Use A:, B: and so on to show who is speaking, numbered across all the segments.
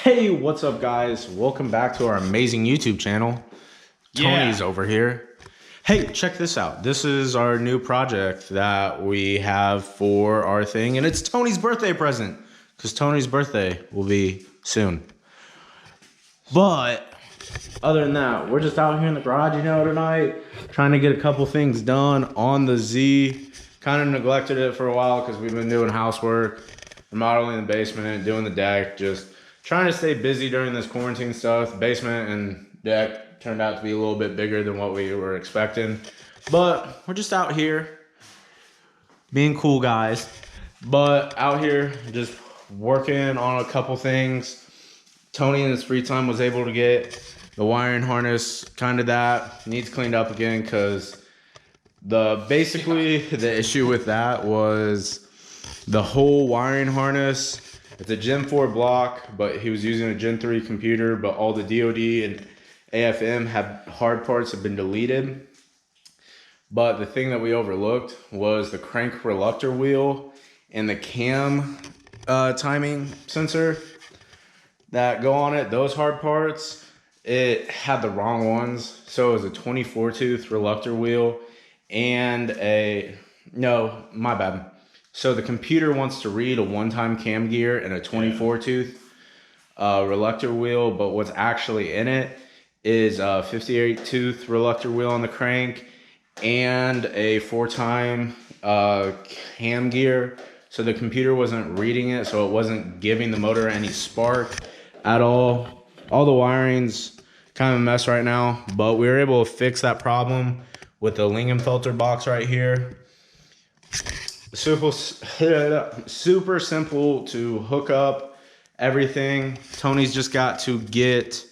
A: Hey, what's up guys? Welcome back to our amazing YouTube channel. Tony's over here. Hey, check this out. This is our new project that we have for our thing, and it's Tony's birthday present because Tony's birthday will be soon. But other than that, we're just out here in the garage, tonight, trying to get a couple things done on the Z. Kind of neglected it for a while because we've been doing housework, remodeling the basement, doing the deck, just trying to stay busy during this quarantine stuff. Basement and deck turned out to be a little bit bigger than what we were expecting. But we're just out here being cool guys. But out here just working on a couple things. Tony in his free time was able to get the wiring harness, kind of that. Needs cleaned up again because basically the issue with that was the whole wiring harness. It's a Gen 4 block, but he was using a Gen 3 computer, but all the DOD and AFM hard parts have been deleted. But the thing that we overlooked was the crank reluctor wheel and the cam timing sensor that go on it. Those hard parts, it had the wrong ones. So it was a 24 tooth reluctor wheel and my bad. So the computer wants to read a one-time cam gear and a 24 tooth reluctor wheel, but what's actually in it is a 58 tooth reluctor wheel on the crank and a 4-time cam gear. So the computer wasn't reading it, so it wasn't giving the motor any spark at all. All the wiring's kind of a mess right now, but we were able to fix that problem with the Lingenfelter box right here. Super simple to hook up everything. Tony's just got to get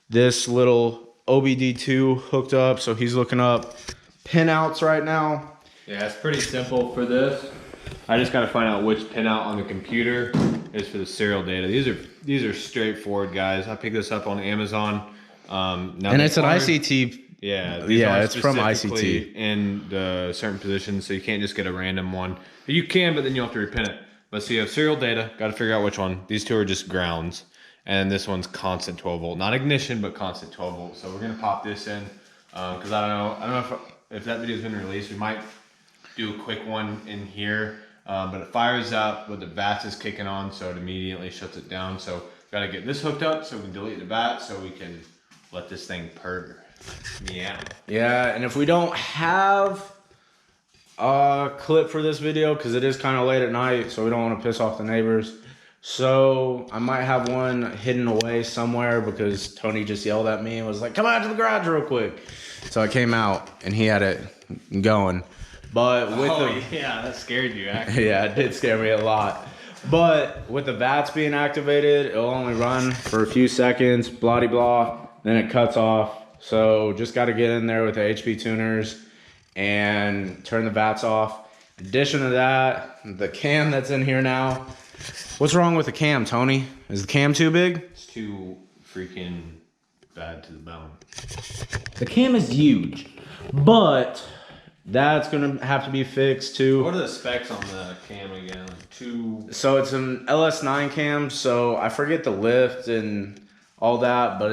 A: this little OBD2 hooked up, so he's looking up pinouts right now.
B: Yeah, it's pretty simple for this. I just got to find out which pinout on the computer is for the serial data. These are straightforward, guys. I picked this up on Amazon.
A: And it's an ICT.
B: Yeah,
A: it's from ICT
B: in the certain positions, so you can't just get a random one. You can, but then you'll have to repin it. But so you have serial data, got to figure out which one. These two are just grounds, and this one's constant 12 volt, not ignition, but constant 12 volt. So we're gonna pop this in because I don't know if that video's been released. We might do a quick one in here, but it fires up, but the VATS is kicking on, so it immediately shuts it down. So got to get this hooked up so we can delete the VATS, so we can let this thing purr.
A: Yeah, and if we don't have a clip for this video, because it is kind of late at night, so we don't want to piss off the neighbors, so I might have one hidden away somewhere because Tony just yelled at me and was like, come out to the garage real quick. So I came out and he had it going. But with
B: yeah, that scared you actually.
A: Yeah, it did scare me a lot. But with the VATS being activated, it'll only run for a few seconds, blah de blah, then it cuts off. So just got to get in there with the HPtuners and turn the VATS off. In addition to that, the cam that's in here now. What's wrong with the cam, Tony? Is the cam too big?
B: It's too freaking bad to the bone.
A: The cam is huge, but that's gonna have to be fixed too.
B: What are the specs on the cam again?
A: So it's an LS9 cam, so I forget the lift and all that, but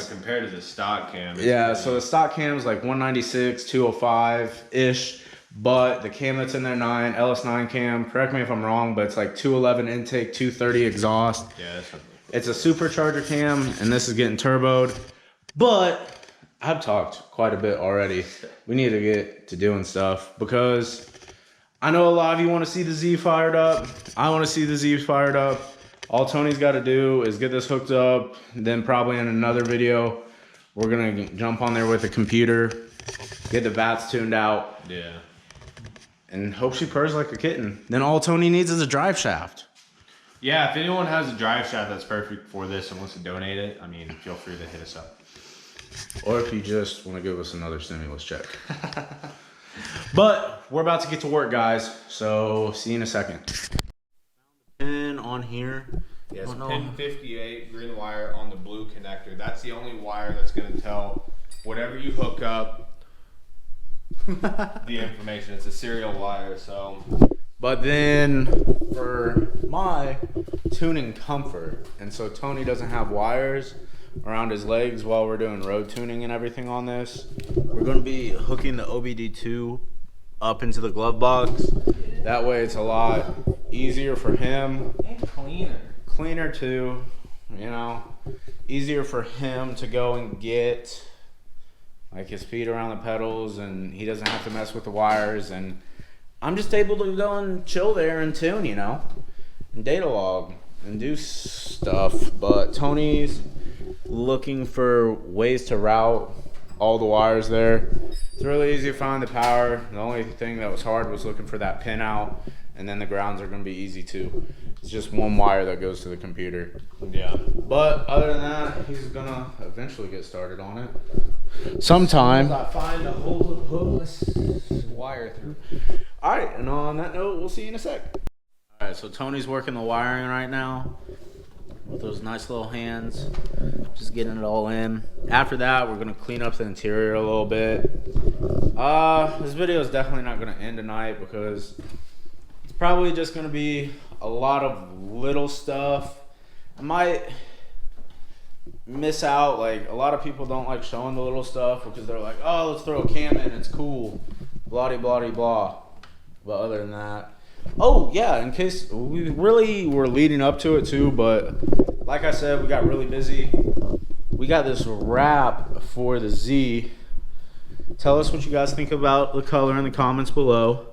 B: compared to the stock cam,
A: so the stock cam is like 196, 205-ish, but the cam that's in there, LS9 cam, correct me if I'm wrong, but it's like 211 intake, 230 exhaust.
B: Yeah,
A: it's a supercharger cam, and this is getting turboed, but I've talked quite a bit already. We need to get to doing stuff because I know a lot of you want to see the Z fired up. I want to see the Z fired up. All Tony's got to do is get this hooked up. Then probably in another video, we're going to jump on there with the computer, get the VATS tuned out.
B: Yeah.
A: And hope she purrs like a kitten. Then all Tony needs is a drive shaft.
B: Yeah, if anyone has a drive shaft that's perfect for this and wants to donate it, I mean, feel free to hit us up.
A: Or if you just want to give us another stimulus check. But we're about to get to work, guys. So see you in a second. Pin on here.
B: Yes, pin 58, green wire on the blue connector. That's the only wire that's going to tell whatever you hook up the information. It's a serial wire, so
A: But then for my tuning comfort, and so Tony doesn't have wires around his legs while we're doing road tuning and everything on this, we're going to be hooking the OBD2 up into the glove box. That way it's a lot easier for him.
B: And cleaner.
A: Cleaner too, you know. Easier for him to go and get like his feet around the pedals, and he doesn't have to mess with the wires, and I'm just able to go and chill there and tune, you know, and data log and do stuff. But Tony's looking for ways to route all the wires there. It's really easy to find the power. The only thing that was hard was looking for that pin out, and then the grounds are going to be easy too. It's just one wire that goes to the computer.
B: Yeah.
A: But other than that, he's going to eventually get started on it. Sometime.
C: I find a whole hookless wire through.
A: All right, and on that note, we'll see you in a sec. All right, so Tony's working the wiring right now with those nice little hands, just getting it all in. After that, we're gonna clean up the interior a little bit. This video is definitely not gonna end tonight because it's probably just gonna be a lot of little stuff. I might miss out, like a lot of people don't like showing the little stuff because they're like, oh, let's throw a cam in, it's cool, blah blah blah. But other than that, oh yeah, in case we really were leading up to it too, but like I said, we got really busy. We got this wrap for the Z. Tell us what you guys think about the color in the comments below.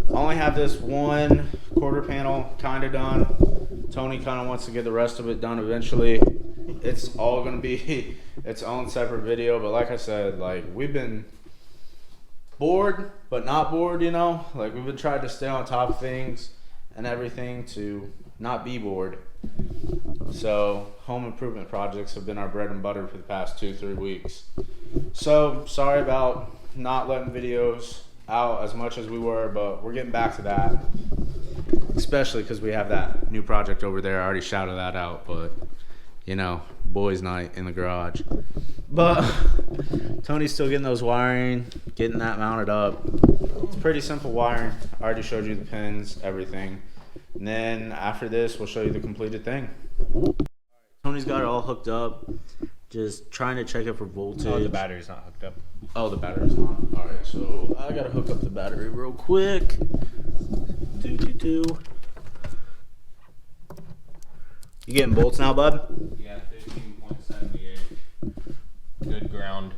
A: I only have this one quarter panel kind of done. Tony kind of wants to get the rest of it done eventually. It's all gonna be its own separate video, but like I said, like we've been bored but not bored, you know, like we've been trying to stay on top of things and everything to not be bored. So home improvement projects have been our bread and butter for the past 2-3 weeks. So sorry about not letting videos out as much as we were, but we're getting back to that, especially because we have that new project over there. I already shouted that out, but you know, boys night in the garage. But Tony's still getting those wiring, getting that mounted up. It's pretty simple wiring. I already showed you the pins, everything. And then after this, we'll show you the completed thing. Tony's got it all hooked up. Just trying to check it for voltage.
B: Oh, the battery's not hooked up.
A: Oh, the battery's not. All right, so I gotta hook up the battery real quick. You getting bolts now, bud?
B: Yeah, 15.78. Good ground.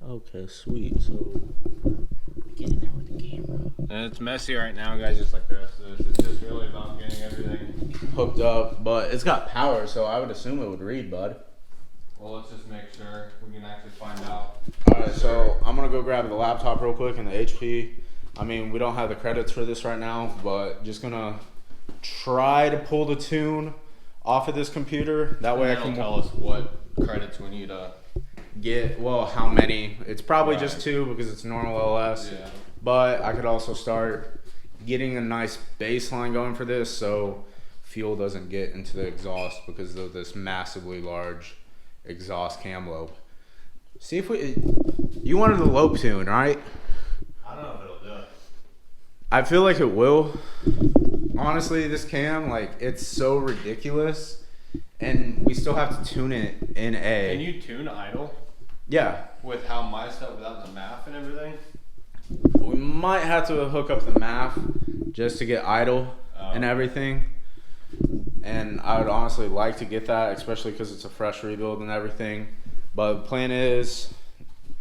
A: Okay, sweet. So get in there with the camera.
B: And it's messy right now, guys, just like the rest of this. It's just really about getting everything
A: hooked up, but it's got power, so I would assume it would read, bud.
B: Well, let's just make sure we can actually find out.
A: All right, so I'm gonna go grab the laptop real quick and the HP. I mean, we don't have the credits for this right now, but just gonna try to pull the tune off of this computer. That way I can
B: tell us what credits we need to
A: get, well, how many. It's probably
B: Right.
A: just 2 because it's normal LS.
B: Yeah.
A: But I could also start getting a nice baseline going for this so fuel doesn't get into the exhaust because of this massively large exhaust cam lobe. See if you wanted the lobe tune, right?
B: I don't know if it'll do it.
A: I feel like it will. Honestly, this cam, like, it's so ridiculous, and we still have to tune it in A.
B: Can you tune idle
A: Yeah,
B: with how my stuff without the math and everything?
A: we might have to hook up the math just to get idle and everything. And I would honestly like to get that, especially because it's a fresh rebuild and everything. But the plan is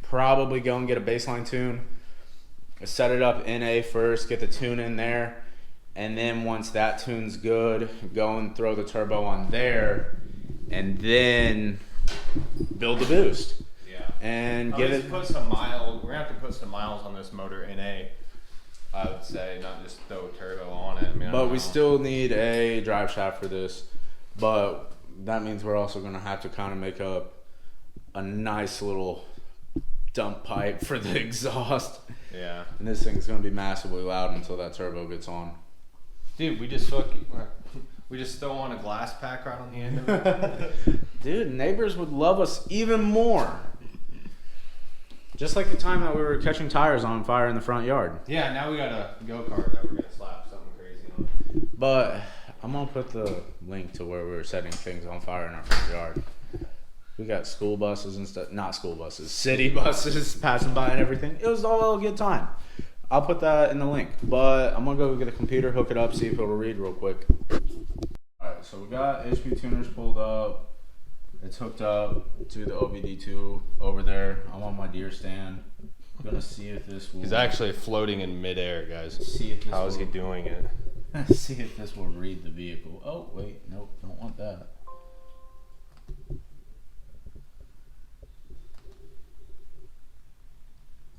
A: probably go and get a baseline tune, set it up in A first, get the tune in there, and then once that tune's good, go and throw the turbo on there, and then build the boost.
B: Yeah.
A: And
B: I'll
A: get
B: just
A: it.
B: put some miles. We're gonna have to put some miles on this motor in A. I would say, not just throw turbo on it. I mean, I
A: But
B: don't
A: we
B: know.
A: still need a drive shaft for this. But that means we're also going to have to kind of make up a nice little dump pipe for the exhaust.
B: Yeah.
A: And this thing's going to be massively loud until that turbo gets on.
B: Dude, we just throw on a glass pack right on the end of it.
A: Dude, neighbors would love us even more. Just like the time that we were catching tires on fire in the front yard.
B: Yeah, now we got a go-kart that we're going to slap something crazy on.
A: But I'm going to put the link to where we were setting things on fire in our front yard. We got school buses and stuff. Not school buses. City buses passing by and everything. It was all a good time. I'll put that in the link. But I'm going to go get the computer, hook it up, see if it'll read real quick. Alright, so we got HPtuners pulled up. It's hooked up to the OBD2 over there. I'm on my deer stand. I'm going to see if this will...
B: He's actually floating in midair, guys.
A: See if this
B: How is he doing it?
A: See if this will read the vehicle. Oh, wait. Nope. Don't want that.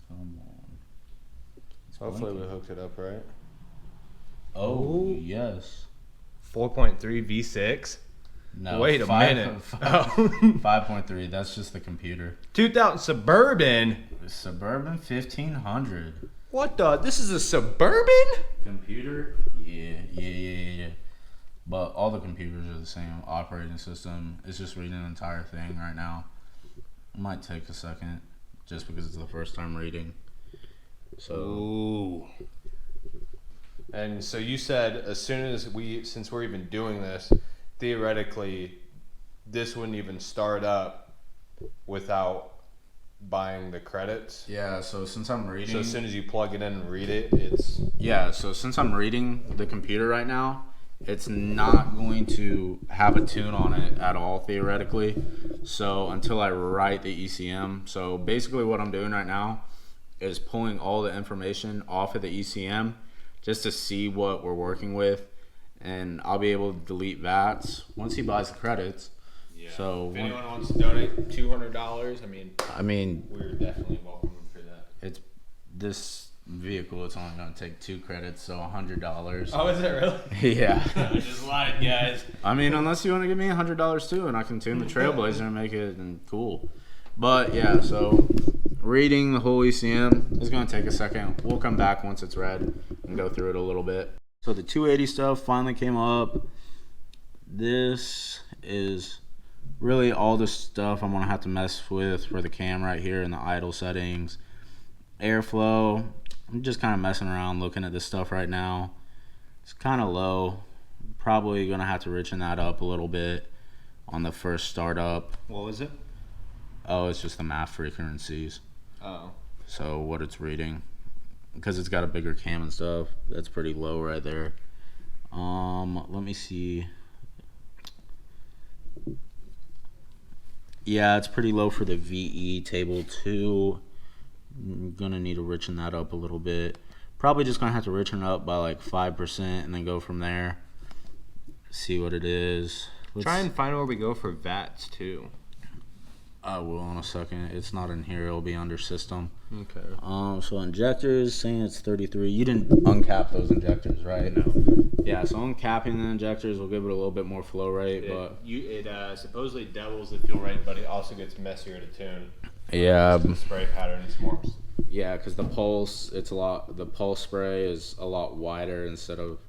A: Come on. It's
B: Hopefully we
A: blinking.
B: hooked it up right.
A: Oh, yes.
B: 4.3 V6?
A: No.
B: Wait a minute.
A: 5.3. That's just the computer.
B: 2000 Suburban?
A: Suburban 1500.
B: What the? This is a Suburban?
A: Computer? Yeah. But all the computers are the same operating system. It's just reading the entire thing right now. It might take a second just because it's the first time reading. So.
B: Ooh. And so you said as soon as since we're even doing this, theoretically, this wouldn't even start up without buying the credits.
A: Yeah, so since I'm reading.
B: So as soon as you plug it in and read it, it's.
A: Yeah, so since I'm reading the computer right now, it's not going to have a tune on it at all, theoretically. So until I write the ECM. So basically what I'm doing right now is pulling all the information off of the ECM just to see what we're working with. And I'll be able to delete VATS once he buys the credits.
B: Yeah.
A: So
B: if anyone wants to donate $200,
A: I mean,
B: we're definitely welcome for that.
A: it's this vehicle. It's only going to take 2 credits, so $100.
B: Oh, is it really?
A: Yeah.
B: I just lied, guys.
A: I mean, unless you want to give me $100 too, and I can tune the Trailblazer and make it cool. But yeah, so reading the whole ECM is going to take a second. We'll come back once it's read and go through it a little bit. So the 280 stuff finally came up. This is really all the stuff I'm going to have to mess with for the cam right here in the idle settings. Airflow, I'm just kind of messing around looking at this stuff right now. It's kind of low. Probably going to have to richen that up a little bit on the first startup.
B: What was it?
A: Oh, it's just the math frequencies.
B: Oh.
A: So what it's reading. Because it's got a bigger cam and stuff. That's pretty low right there. Let me see. Yeah, it's pretty low for the VE table 2. I'm gonna need to richen that up a little bit. Probably just gonna have to richen it up by like 5% and then go from there. See what it is.
B: Try and find where we go for VATS too.
A: I will in a second. It's not in here. It'll be under system.
B: Okay.
A: So injectors, saying it's 33. You didn't uncap those injectors, right?
B: No.
A: Yeah, so uncapping the injectors will give it a little bit more flow rate, but
B: It supposedly doubles the fuel rate, but it also gets messier to tune.
A: yeah,
B: The spray pattern is more.
A: yeah, because the pulse, the pulse spray is a lot wider instead of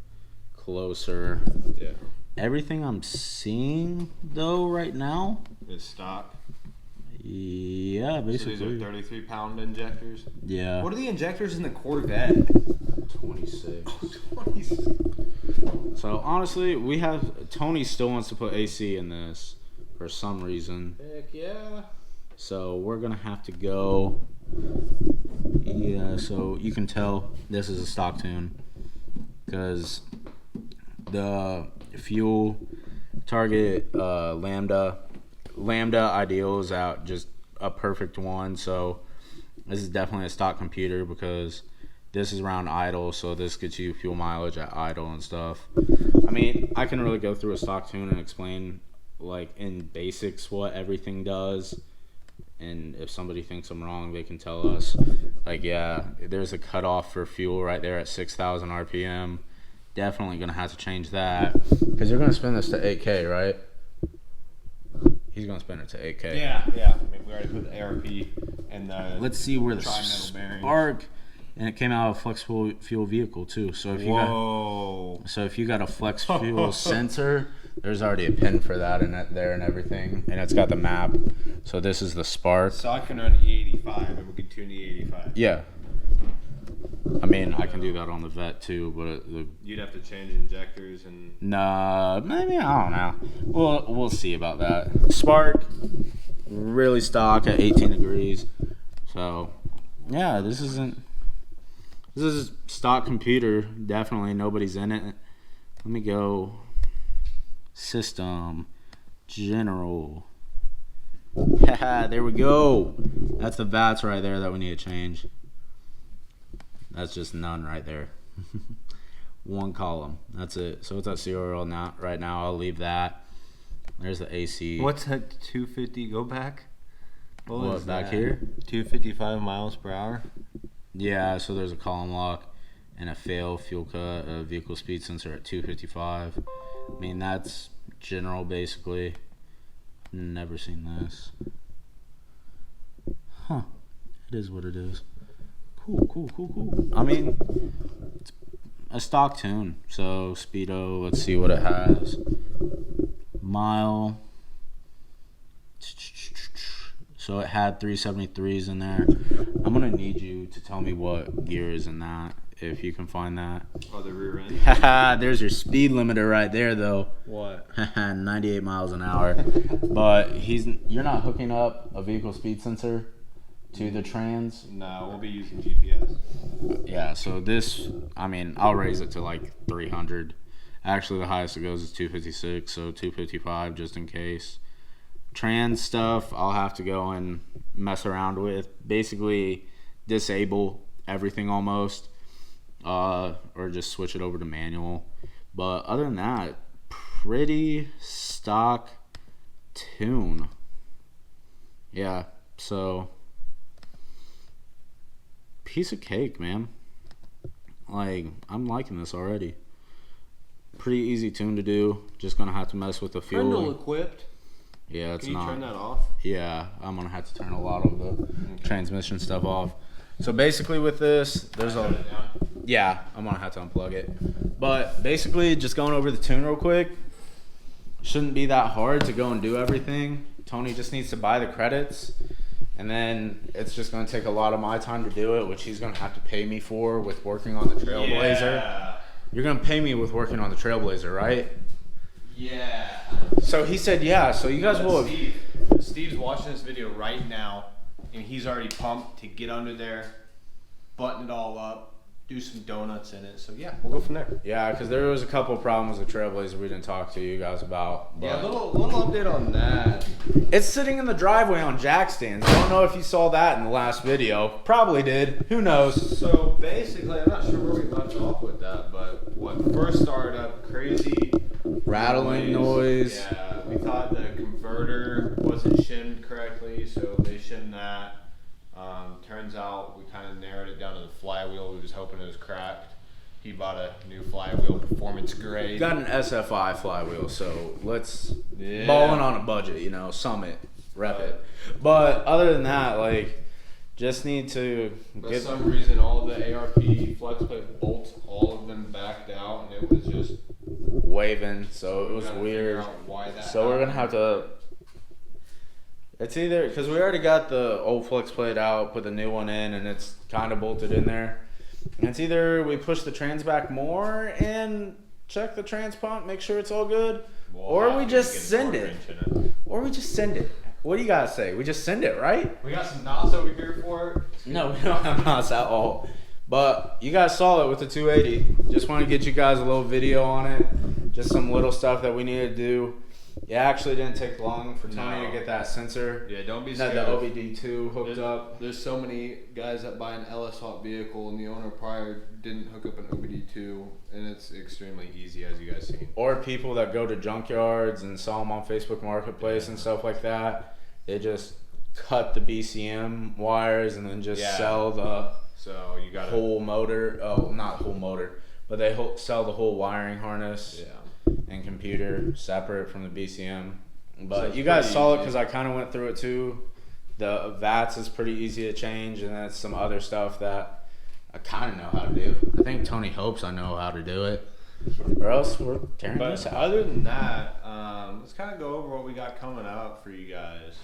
A: closer.
B: Yeah.
A: Everything I'm seeing though right now,
B: It's stock.
A: yeah,
B: So
A: basically,
B: these are 33-pound injectors.
A: yeah,
B: What are the injectors in the Corvette?
A: 26.
B: 26.
A: So honestly, Tony still wants to put AC in this for some reason.
B: Heck yeah.
A: So we're gonna have to go. Yeah, so you can tell this is a stock tune because the fuel target lambda ideal is out just a perfect one. So this is definitely a stock computer because this is around idle, so this gets you fuel mileage at idle and stuff. I mean, I can really go through a stock tune and explain like in basics what everything does. And if somebody thinks I'm wrong, they can tell us. Like, yeah, there's a cutoff for fuel right there at 6,000 RPM. Definitely going to have to change that. Because you're going to spin this to 8K, right? He's going to spin it to 8K.
B: Yeah. I mean, we already put the ARP and the.
A: Let's see where the
B: tri-metal bearings.
A: spark. And it came out of a flex fuel vehicle, too. So if you got a flex fuel sensor, There's already a pin for that in it there and everything, and it's got the map. So this is the spark.
B: So I can run E85 and we can tune E85.
A: Yeah. I mean, I can do that on the vet too, but
B: You'd have to change injectors and.
A: nah, maybe, I don't know. We'll see about that. Spark, really stock at 18 degrees. So, yeah, this is a stock computer. Definitely nobody's in it. Let me go system general. There we go. That's the VATS right there that we need to change. That's just none right there. One column. That's it. So it's at serial now. Right now, I'll leave that. There's the AC.
B: What's that 250 go back?
A: What back here?
B: 255 miles per hour.
A: Yeah, so there's a column lock and a fail fuel cut, a vehicle speed sensor at 255. I mean, that's general basically. Never seen this. Huh. It is what it is. Cool. I mean, it's a stock tune. So, speedo, let's see what it has. Mile. So it had 373s in there. I'm going to need you to tell me what gear is in that, if you can find that.
B: Oh, the rear end?
A: There's your speed limiter right there, though.
B: What?
A: 98 miles an hour. But you're not hooking up a vehicle speed sensor to the trans?
B: No, we'll be using GPS.
A: Yeah, so this, I mean, I'll raise it to like 300. Actually, the highest it goes is 256, so 255 just in case. Trans stuff, I'll have to go and mess around with. Basically, disable everything almost, or just switch it over to manual. But other than that, pretty stock tune. Yeah, so piece of cake, man. Like, I'm liking this already. Pretty easy tune to do. Just gonna have to mess with the fuel.
B: Brindle equipped.
A: Yeah, it's
B: Can you
A: not.
B: turn that off?
A: Yeah, I'm gonna have to turn a lot of the transmission stuff off. So basically, with this, there's a. Yeah, I'm gonna have to unplug it. But basically, just going over the tune real quick. Shouldn't be that hard to go and do everything. Tony just needs to buy the credits. And then it's just going to take a lot of my time to do it, which he's going to have to pay me for with working on the Trailblazer.
B: Yeah.
A: You're going to pay me with working on the Trailblazer, right?
B: Yeah.
A: So he said, yeah. So you guys will.
B: Steve's watching this video right now, and he's already pumped to get under there, button it all up, do some donuts in it. So yeah, we'll go from there.
A: Yeah, because there was a couple of problems with Trailblazer we didn't talk to you guys about. But
B: Yeah, little update on that.
A: it's sitting in the driveway on jack stands. I don't know if you saw that in the last video. Probably did. Who knows?
B: So basically, I'm not sure where we left off with that, but what first started up, crazy
A: Rattling noise.
B: Yeah, we thought the converter wasn't shimmed correctly, so they shimmed that. Turns out we kind of narrowed it down to the flywheel. We was hoping it was cracked. He bought a new flywheel, performance grade.
A: Got an SFI flywheel, so let's
B: Yeah.
A: balling on a budget, Summit, rep it. But other than that, like, just need to
B: For
A: get
B: some reason, all the ARP flex plate bolts, all of them backed out, and it was just
A: waving, so it was
B: gotta
A: weird.
B: figure out why that
A: So we're gonna have to. It's either because we already got the old flex plate out, put the new one in, and it's kind of bolted in there. And it's either we push the trans back more and check the trans pump, make sure it's all good, or we just send it. Or we just send it. What do you guys say? We just send it, right?
B: We got some knots over here for it.
A: No, we don't have knots at all. But you guys saw it with the 280. Just want to get you guys a little video on it. Just some little stuff that we need to do. It actually didn't take long for Tony to get that sensor.
B: Yeah, don't be
A: Had
B: scared.
A: the OBD2 hooked up.
B: There's so many guys that buy an LS Hot vehicle and the owner prior didn't hook up an OBD2, and it's extremely easy, as you guys seen.
A: Or people that go to junkyards and sell them on Facebook Marketplace and stuff like that. They just cut the BCM wires and then just sell the
B: So you got
A: whole motor. Oh, not whole motor, but they sell the whole wiring harness.
B: Yeah.
A: And computer separate from the BCM.
B: So
A: But
B: it's
A: you guys
B: pretty
A: saw it
B: easy.
A: because I kind of went through it too. The VATS is pretty easy to change, and that's some other stuff that I kind of know how to do. I think Tony hopes I know how to do it, or else we're tearing
B: But
A: this out.
B: other than that, let's kind of go over what we got coming up for you guys.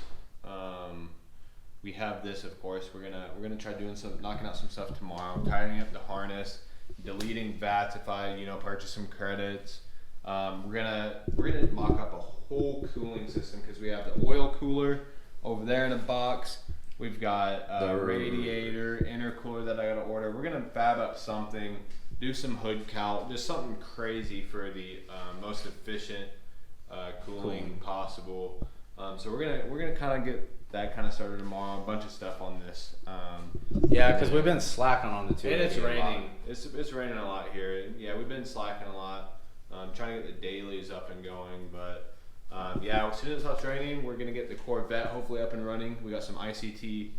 B: We have this, of course. We're gonna try doing knocking out some stuff tomorrow, tidying up the harness, deleting VATS if I purchase some credits. We're gonna mock up a whole cooling system because we have the oil cooler over there in a box. We've got a radiator, intercooler that I gotta order. We're gonna fab up something, do some hood count, just something crazy for the most efficient cooling possible. So we're gonna kind of get that kind of started tomorrow. A bunch of stuff on this.
A: Yeah, because we've been slacking on the two.
B: And it's raining. It's raining a lot here. Yeah, we've been slacking a lot. Trying to get the dailies up and going, but yeah, as soon as it stops raining, we're gonna get the Corvette hopefully up and running. We got some ICT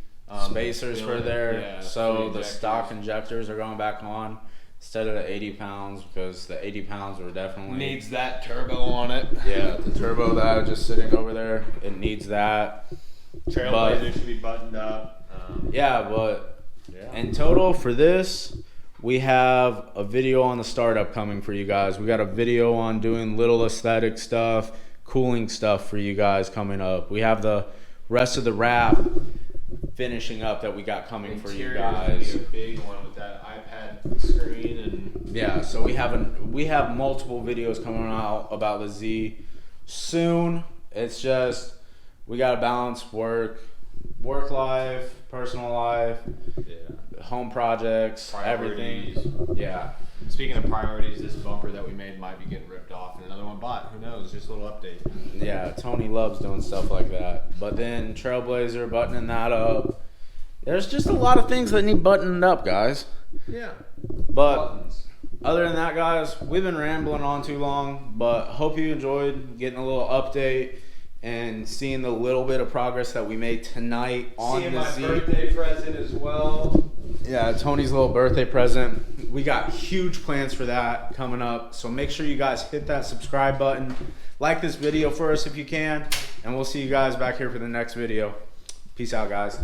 A: spacers for there,
B: yeah,
A: so the stock injectors are going back on instead of the 80 pounds because the 80 pounds were definitely
B: needs that turbo on it.
A: Yeah, the turbo that was just sitting over there, it needs that.
B: Trailblazer should be buttoned up.
A: Yeah. In total for this, we have a video on the startup coming for you guys. We got a video on doing little aesthetic stuff, cooling stuff for you guys coming up. We have the rest of the wrap finishing up that we got coming for you guys.
B: Be a big one with that iPad screen and
A: yeah. So we have multiple videos coming out about the Z soon. It's just we gotta balance work life, personal life, home projects,
B: priorities.
A: everything. Yeah.
B: Speaking of priorities, this bumper that we made might be getting ripped off and another one bought. Who knows? Just a little update.
A: Yeah, Tony loves doing stuff like that. But then Trailblazer, buttoning that up. There's just a lot of things that need buttoning up, guys.
B: Yeah.
A: But
B: buttons.
A: Other than that, guys, we've been rambling on too long. But hope you enjoyed getting a little update and seeing the little bit of progress that we made tonight on
B: seeing
A: the
B: my
A: Z.
B: birthday present as well.
A: Yeah, Tony's little birthday present. We got huge plans for that coming up. So make sure you guys hit that subscribe button. Like this video for us if you can. And we'll see you guys back here for the next video. Peace out, guys.